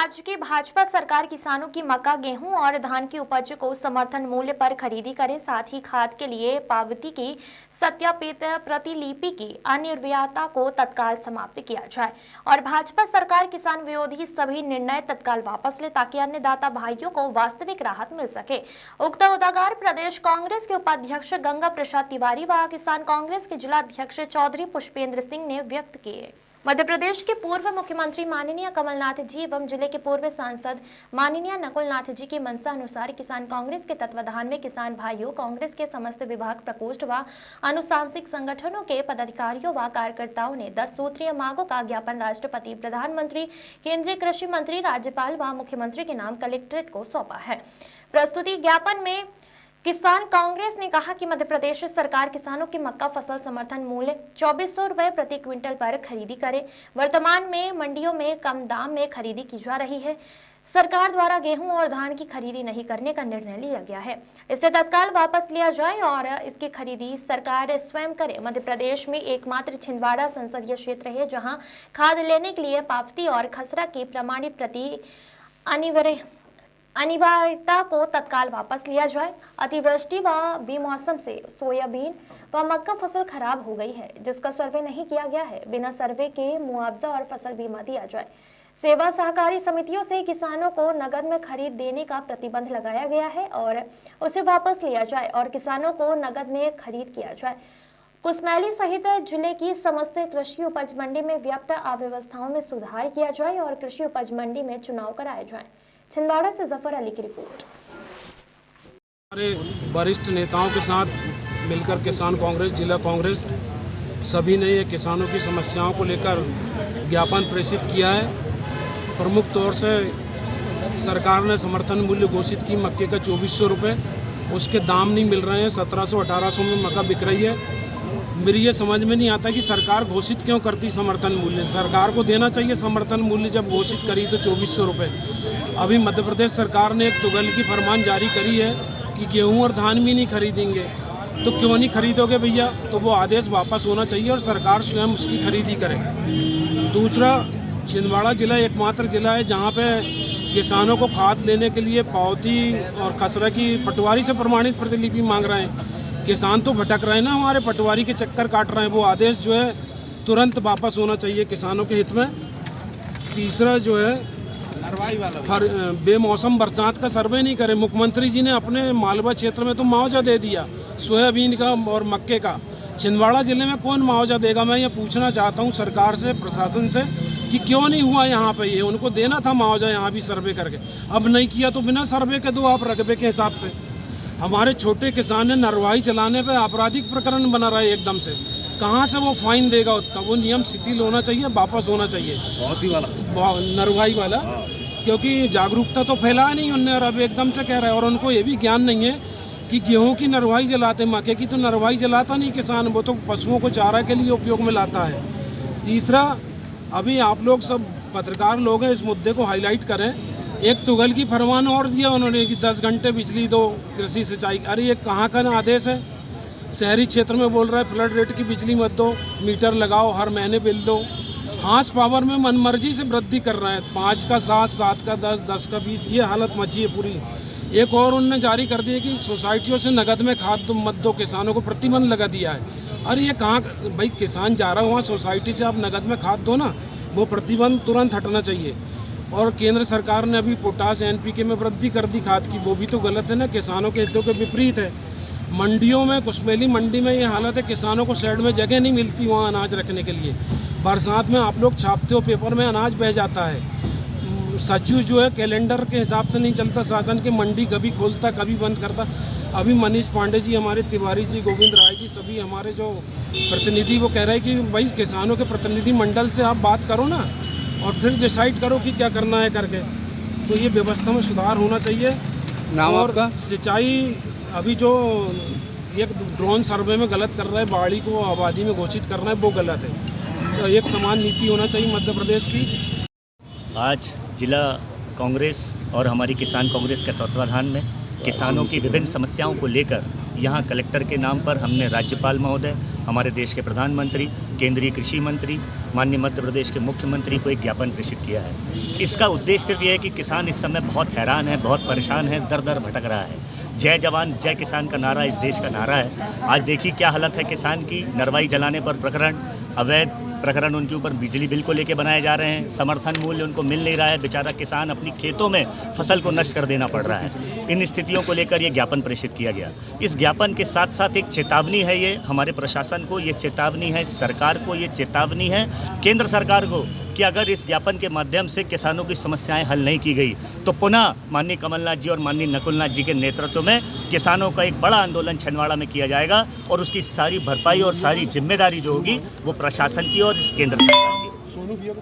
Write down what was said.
राज्य की भाजपा सरकार किसानों की मक्का, गेहूं और धान की उपज को समर्थन मूल्य पर खरीदी करे, साथ ही खाद के लिए पावती की सत्यापित प्रतिलिपि की अनिवार्यता को तत्काल समाप्त किया जाए और भाजपा सरकार किसान विरोधी सभी निर्णय तत्काल वापस ले, ताकि अन्नदाता भाइयों को वास्तविक राहत मिल सके। उक्त उद्गार प्रदेश कांग्रेस के उपाध्यक्ष गंगा प्रसाद तिवारी व किसान कांग्रेस के जिला अध्यक्ष चौधरी पुष्पेंद्र सिंह ने व्यक्त किए। मध्य प्रदेश के पूर्व मुख्यमंत्री माननीय कमलनाथ जी एवं जिले के पूर्व सांसद माननीय नकुलनाथ जी की मंशा अनुसार किसान कांग्रेस के तत्वाधान में किसान भाइयों, कांग्रेस के समस्त विभाग प्रकोष्ठ व अनुशांसिक संगठनों के पदाधिकारियों व कार्यकर्ताओं ने 10 सूत्रीय मांगों का ज्ञापन राष्ट्रपति, प्रधानमंत्री, केंद्रीय कृषि मंत्री, राज्यपाल व मुख्यमंत्री के नाम कलेक्ट्रेट को सौंपा है। प्रस्तुति ज्ञापन में किसान कांग्रेस ने कहा कि मध्य प्रदेश सरकार किसानों की मक्का फसल समर्थन मूल्य 2400 रुपए प्रति क्विंटल पर खरीदी करे। वर्तमान में मंडियों में कम दाम में खरीदी की जा रही है। सरकार द्वारा गेहूं और धान की खरीदी नहीं करने का निर्णय लिया गया है, इसे तत्काल वापस लिया जाए और इसकी खरीदी सरकार स्वयं करे। मध्य प्रदेश में एकमात्र छिंदवाड़ा संसदीय क्षेत्र है जहां खाद लेने के लिए पावती और खसरा की प्रमाणित प्रति अनिवार्यता को तत्काल वापस लिया जाए। अतिवृष्टि व बेमौसम से सोयाबीन व मक्का फसल खराब हो गई है, जिसका सर्वे नहीं किया गया है। बिना सर्वे के मुआवजा और फसल बीमा दिया जाए। सेवा सहकारी समितियों से किसानों को नगद में खरीद देने का प्रतिबंध लगाया गया है और उसे वापस लिया जाए और किसानों को नगद में खरीद किया जाए। कुसमैली सहित जिले की समस्त कृषि उपज मंडी में व्याप्त अव्यवस्थाओं में सुधार किया जाए और कृषि उपज मंडी में चुनाव कराए जाए। छिंदवाड़ा से जफर अली की रिपोर्ट। हमारे वरिष्ठ नेताओं के साथ मिलकर किसान कांग्रेस, जिला कांग्रेस सभी ने ये किसानों की समस्याओं को लेकर ज्ञापन प्रेषित किया है। प्रमुख तौर से सरकार ने समर्थन मूल्य घोषित की मक्के का 2400 रुपये, उसके दाम नहीं मिल रहे हैं। 1700-1800 में मक्का बिक रही है। मेरी ये समझ में नहीं आता कि सरकार घोषित क्यों करती समर्थन मूल्य। सरकार को देना चाहिए समर्थन मूल्य, जब घोषित करी तो 2400 रुपये। अभी मध्य प्रदेश सरकार ने एक तुगल की फरमान जारी करी है कि गेहूं और धान भी नहीं खरीदेंगे। तो क्यों नहीं खरीदोगे भैया? तो वो आदेश वापस होना चाहिए और सरकार स्वयं उसकी खरीदी करे। दूसरा, छिंदवाड़ा जिला एकमात्र जिला है जहाँ पे किसानों को खाद लेने के लिए पावती और खसरा की पटवारी से प्रमाणित प्रतिलिपि मांग रहे हैं। किसान तो भटक रहे हैं ना, हमारे पटवारी के चक्कर काट रहे हैं। वो आदेश जो है तुरंत वापस होना चाहिए किसानों के हित में। तीसरा जो है बेमौसम बरसात का सर्वे नहीं करे। मुख्यमंत्री जी ने अपने मालवा क्षेत्र में तो मुआवजा दे दिया सोयाबीन का और मक्के का। छिंदवाड़ा जिले में कौन मुआवजा देगा? मैं ये पूछना चाहता हूँ सरकार से, प्रशासन से, कि क्यों नहीं हुआ यहाँ पे ये? उनको देना था मुआवजा यहाँ भी सर्वे करके, अब नहीं किया तो बिना सर्वे के दो आप रकबे के हिसाब से। हमारे छोटे किसान ने नरवाही चलाने पे आपराधिक प्रकरण बना रहा है एकदम से। कहाँ से वो फाइन देगा उतना? वो नियम शिथिल होना चाहिए, वापस होना चाहिए नरवाही वाला, क्योंकि जागरूकता तो फैलाया नहीं उनने और अब एकदम से कह रहा है। और उनको ये भी ज्ञान नहीं है कि गेहूं की नरवाही जलाते, मक्के की तो नरवाही जलाता नहीं किसान, वो तो पशुओं को चारा के लिए उपयोग में लाता है। तीसरा, अभी आप लोग सब पत्रकार लोग हैं, इस मुद्दे को हाईलाइट करें। एक तुगल की फरमान और दिया उन्होंने कि 10 घंटे बिजली दो, कृषि सिंचाई। अरे ये कहाँ का आदेश है? शहरी क्षेत्र में बोल रहा है फ्लड रेट की बिजली मत दो, मीटर लगाओ, हर महीने बिल दो। हांस पावर में मनमर्जी से वृद्धि कर रहे हैं, 5 का 7, 7 का 10, 10 का 20, ये हालत मची है पूरी। एक और उन्होंने जारी कर दिया कि सोसाइटियों से नगद में खाद मत दो, किसानों को प्रतिबंध लगा दिया है। अरे ये कहाँ भाई, किसान जा रहा हुआ सोसाइटी से आप नगद में खाद दो ना, वो प्रतिबंध तुरंत हटना चाहिए। और केंद्र सरकार ने अभी पोटास NPK में वृद्धि कर दी खाद की, वो भी तो गलत है ना, किसानों के हितों के विपरीत है। मंडियों में, कुसमेली मंडी में ये हालत है, किसानों को शेड में जगह नहीं मिलती वहाँ अनाज रखने के लिए। बरसात में आप लोग छापते हो पेपर में, अनाज बह जाता है। सचिव जो है कैलेंडर के हिसाब से नहीं चलता शासन के, मंडी कभी खोलता कभी बंद करता। अभी मनीष पांडे जी, हमारे तिवारी जी, गोविंद राय जी, सभी हमारे जो प्रतिनिधि, वो कह रहे हैं कि भाई किसानों के प्रतिनिधि मंडल से आप बात करो ना और फिर डिसाइड करो कि क्या करना है करके। तो ये व्यवस्था में सुधार होना चाहिए। और सिंचाई अभी जो एक ड्रोन सर्वे में गलत कर रहा है, बाड़ी को आबादी में घोषित करना है, वो गलत है। एक समान नीति होना चाहिए मध्य प्रदेश की। आज जिला कांग्रेस और हमारी किसान कांग्रेस के तत्वाधान में किसानों की विभिन्न समस्याओं को लेकर यहाँ कलेक्टर के नाम पर हमने राज्यपाल महोदय, हमारे देश के प्रधानमंत्री, केंद्रीय कृषि मंत्री, माननीय मध्य प्रदेश के मुख्यमंत्री को एक ज्ञापन प्रेषित किया है। इसका उद्देश्य सिर्फ ये है कि किसान इस समय बहुत हैरान है, बहुत परेशान है, दर दर भटक रहा है। जय जवान जय किसान का नारा इस देश का नारा है। आज देखिए क्या हालत है किसान की, नरवाई जलाने पर प्रकरण, अवैध प्रकरण उनके ऊपर बिजली बिल को लेके बनाए जा रहे हैं, समर्थन मूल्य उनको मिल नहीं रहा है, बेचारा किसान अपनी खेतों में फसल को नष्ट कर देना पड़ रहा है। इन स्थितियों को लेकर ये ज्ञापन प्रेषित किया गया। इस ज्ञापन के साथ साथ एक चेतावनी है, ये हमारे प्रशासन को ये चेतावनी है, सरकार को ये चेतावनी है, केंद्र सरकार को, कि अगर इस ज्ञापन के माध्यम से किसानों की समस्याएं हल नहीं की गई तो पुनः माननीय कमलनाथ जी और माननीय नकुलनाथ जी के नेतृत्व में किसानों का एक बड़ा आंदोलन छिंदवाड़ा में किया जाएगा और उसकी सारी भरपाई और सारी जिम्मेदारी जो होगी वो प्रशासन की और केंद्र सरकार की।